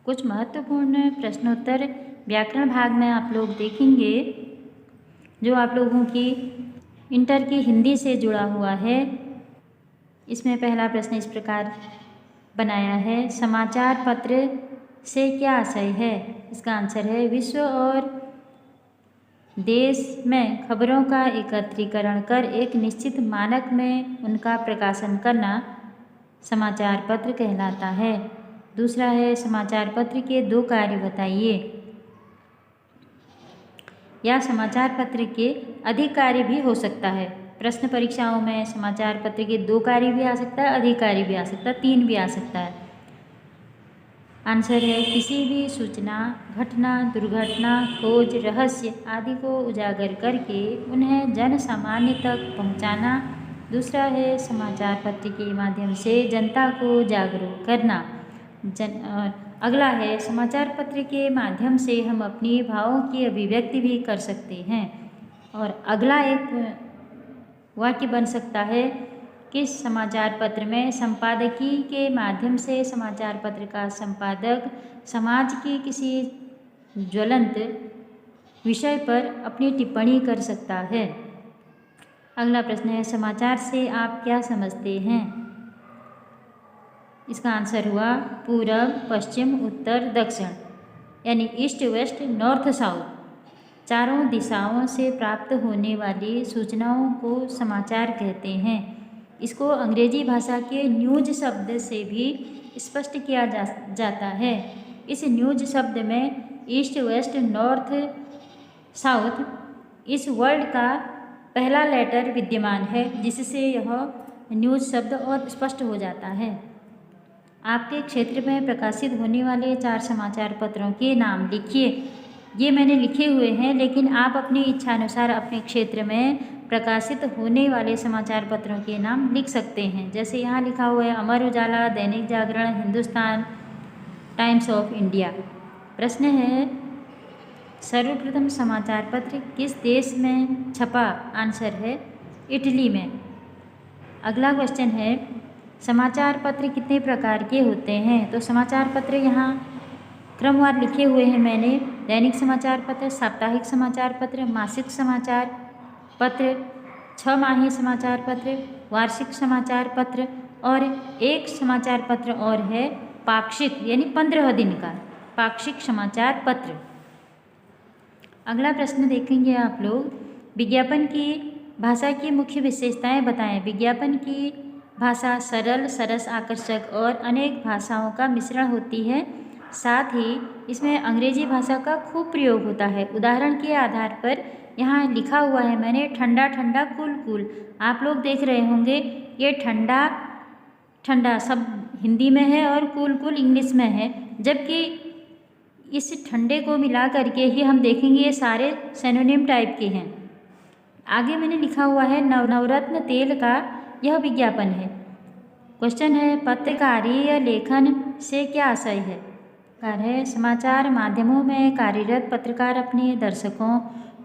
कुछ महत्वपूर्ण प्रश्नोत्तर व्याकरण भाग में आप लोग देखेंगे जो आप लोगों की इंटर की हिंदी से जुड़ा हुआ है। इसमें पहला प्रश्न इस प्रकार बनाया है, समाचार पत्र से क्या आशय है? इसका आंसर है, विश्व और देश में खबरों का एकत्रीकरण कर एक निश्चित मानक में उनका प्रकाशन करना समाचार पत्र कहलाता है। दूसरा है, समाचार पत्र के दो कार्य बताइए। या समाचार पत्र के अधिक कार्य भी हो सकता है। प्रश्न परीक्षाओं में समाचार पत्र के दो कार्य भी आ सकता है, अधिक कार्य भी आ सकता है, 3 भी आ सकता है। आंसर है, किसी भी सूचना, घटना, दुर्घटना, खोज, रहस्य आदि को उजागर करके उन्हें जन सामान्य तक पहुंचाना। दूसरा है, समाचार पत्र के माध्यम से जनता को जागरूक करना। अगला है, समाचार पत्र के माध्यम से हम अपने भावों की अभिव्यक्ति भी कर सकते हैं। और अगला एक वाक्य बन सकता है, किस समाचार पत्र में संपादकीय के माध्यम से समाचार पत्र का संपादक समाज की किसी ज्वलंत विषय पर अपनी टिप्पणी कर सकता है। अगला प्रश्न है, समाचार से आप क्या समझते हैं? इसका आंसर हुआ पूरब, पश्चिम, उत्तर, दक्षिण, यानी ईस्ट, वेस्ट, नॉर्थ, साउथ। चारों दिशाओं से प्राप्त होने वाली सूचनाओं को समाचार कहते हैं। इसको अंग्रेजी भाषा के न्यूज शब्द से भी स्पष्ट किया जाता है। इस न्यूज शब्द में ईस्ट, वेस्ट, नॉर्थ, साउथ इस वर्ड का पहला लेटर विद्यमान है, जिससे यह न्यूज शब्द और स्पष्ट हो जाता है। आपके क्षेत्र में प्रकाशित होने वाले 4 समाचार पत्रों के नाम लिखिए। ये मैंने लिखे हुए हैं, लेकिन आप अपनी इच्छानुसार अपने क्षेत्र में प्रकाशित होने वाले समाचार पत्रों के नाम लिख सकते हैं। जैसे यहाँ लिखा हुआ है, Amar Ujala, Dainik Jagran, Hindustan, times of India. प्रश्न है, सर्वप्रथम समाचार पत्र किस देश में छपा? आंसर है, इटली में। अगला क्वेश्चन है, समाचार पत्र कितने प्रकार के होते हैं? तो समाचार पत्र यहाँ क्रमवार लिखे हुए हैं मैंने। दैनिक समाचार पत्र, साप्ताहिक समाचार पत्र, मासिक समाचार पत्र, 6 माही समाचार पत्र, वार्षिक समाचार पत्र और एक समाचार पत्र और है पाक्षिक, यानी 15 दिन का पाक्षिक समाचार पत्र। अगला प्रश्न देखेंगे आप लोग, विज्ञापन की भाषा की मुख्य विशेषताएं बताएं। विज्ञापन की भाषा सरल, सरस, आकर्षक और अनेक भाषाओं का मिश्रण होती है। साथ ही इसमें अंग्रेजी भाषा का खूब प्रयोग होता है। उदाहरण के आधार पर यहाँ लिखा हुआ है मैंने, ठंडा ठंडा कूल कूल। आप लोग देख रहे होंगे ये ठंडा ठंडा सब हिंदी में है और कूल कूल इंग्लिश में है, जबकि इस ठंडे को मिला करके ही हम देखेंगे ये सारे सिनोनिम टाइप के हैं। आगे मैंने लिखा हुआ है, नवरत्न तेल का यह विज्ञापन है। क्वेश्चन है, पत्रकारीय लेखन से क्या आशय है? है समाचार माध्यमों में कार्यरत पत्रकार अपने दर्शकों,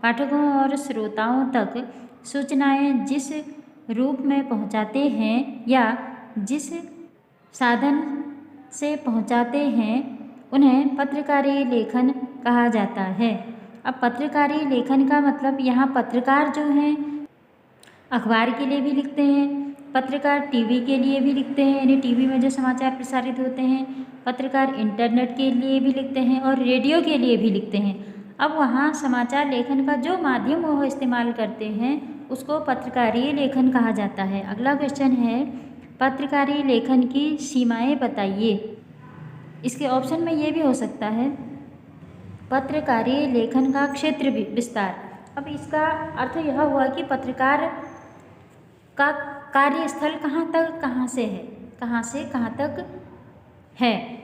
पाठकों और श्रोताओं तक सूचनाएं जिस रूप में पहुंचाते हैं या जिस साधन से पहुंचाते हैं उन्हें पत्रकारीय लेखन कहा जाता है। अब पत्रकारीय लेखन का मतलब, यहाँ पत्रकार जो हैं अखबार के लिए भी लिखते हैं, पत्रकार टीवी के लिए भी लिखते हैं, यानी टीवी में जो समाचार प्रसारित होते हैं, पत्रकार इंटरनेट के लिए भी लिखते हैं और रेडियो के लिए भी लिखते हैं। अब वहाँ समाचार लेखन का जो माध्यम वो इस्तेमाल करते हैं उसको पत्रकारीय लेखन कहा जाता है। अगला क्वेश्चन है, पत्रकारीय लेखन की सीमाएं बताइए। इसके ऑप्शन में ये भी हो सकता है, पत्रकारीय लेखन का क्षेत्र विस्तार। अब इसका अर्थ यह हुआ कि पत्रकार का कार्यस्थल कहाँ से है, कहाँ से कहाँ तक है।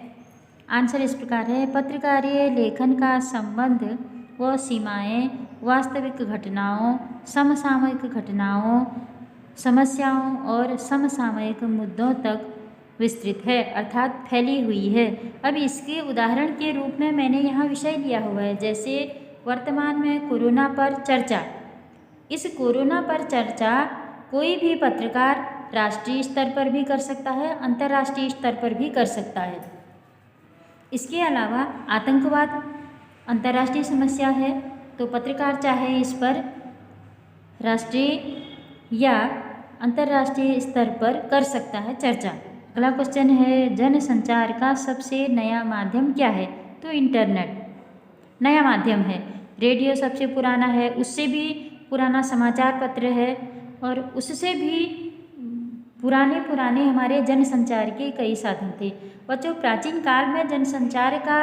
आंसर इस प्रकार है, पत्रकारीय लेखन का संबंध व सीमाएं वास्तविक घटनाओं, समसामयिक घटनाओं, समस्याओं और समसामयिक मुद्दों तक विस्तृत है, अर्थात फैली हुई है। अब इसके उदाहरण के रूप में मैंने यहाँ विषय लिया हुआ है, जैसे वर्तमान में कोरोना पर चर्चा। इस कोरोना पर चर्चा कोई भी पत्रकार राष्ट्रीय स्तर पर भी कर सकता है, अंतर्राष्ट्रीय स्तर पर भी कर सकता है। इसके अलावा आतंकवाद अंतर्राष्ट्रीय समस्या है, तो पत्रकार चाहे इस पर राष्ट्रीय या अंतर्राष्ट्रीय स्तर पर कर सकता है चर्चा। अगला क्वेश्चन है, जनसंचार का सबसे नया माध्यम क्या है? तो इंटरनेट नया माध्यम है। रेडियो सबसे पुराना है, उससे भी पुराना समाचार पत्र है, और उससे भी पुराने हमारे जनसंचार के कई साधन थे। बच्चों, प्राचीन काल में जनसंचार का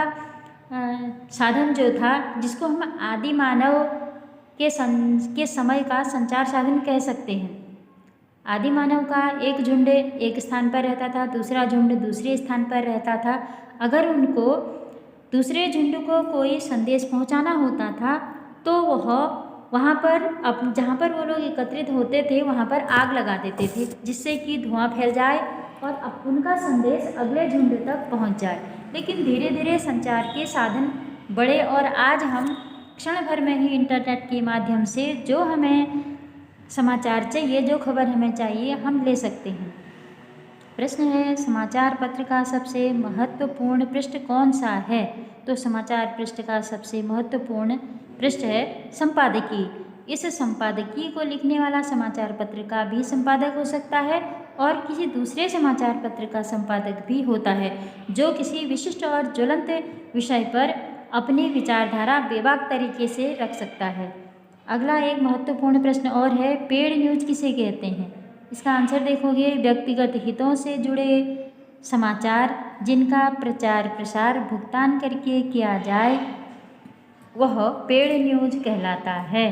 साधन जो था, जिसको हम आदि मानव के समय का संचार साधन कह सकते हैं। आदि मानव का एक झुंड एक स्थान पर रहता था, दूसरा झुंड दूसरे स्थान पर रहता था। अगर उनको दूसरे झुंड को कोई संदेश पहुंचाना होता था तो वह वहाँ पर अब जहाँ पर वो लोग एकत्रित होते थे वहाँ पर आग लगा देते थे, जिससे कि धुआं फैल जाए और अब उनका संदेश अगले झुंड तक पहुँच जाए। लेकिन धीरे धीरे संचार के साधन बढ़े और आज हम क्षण भर में ही इंटरनेट के माध्यम से जो हमें समाचार चाहिए, जो खबर हमें चाहिए, हम ले सकते हैं। प्रश्न है, समाचार पत्र का सबसे महत्वपूर्ण पृष्ठ कौन सा है? तो समाचार पृष्ठ का सबसे महत्वपूर्ण पृष्ठ है संपादकीय। इस संपादकीय को लिखने वाला समाचार पत्र का भी संपादक हो सकता है और किसी दूसरे समाचार पत्र का संपादक भी होता है, जो किसी विशिष्ट और ज्वलंत विषय पर अपनी विचारधारा बेबाक तरीके से रख सकता है। अगला एक महत्वपूर्ण प्रश्न और है, पेड न्यूज किसे कहते हैं? इसका आंसर देखोगे, व्यक्तिगत हितों से जुड़े समाचार जिनका प्रचार प्रसार भुगतान करके किया जाए वह पेड न्यूज कहलाता है।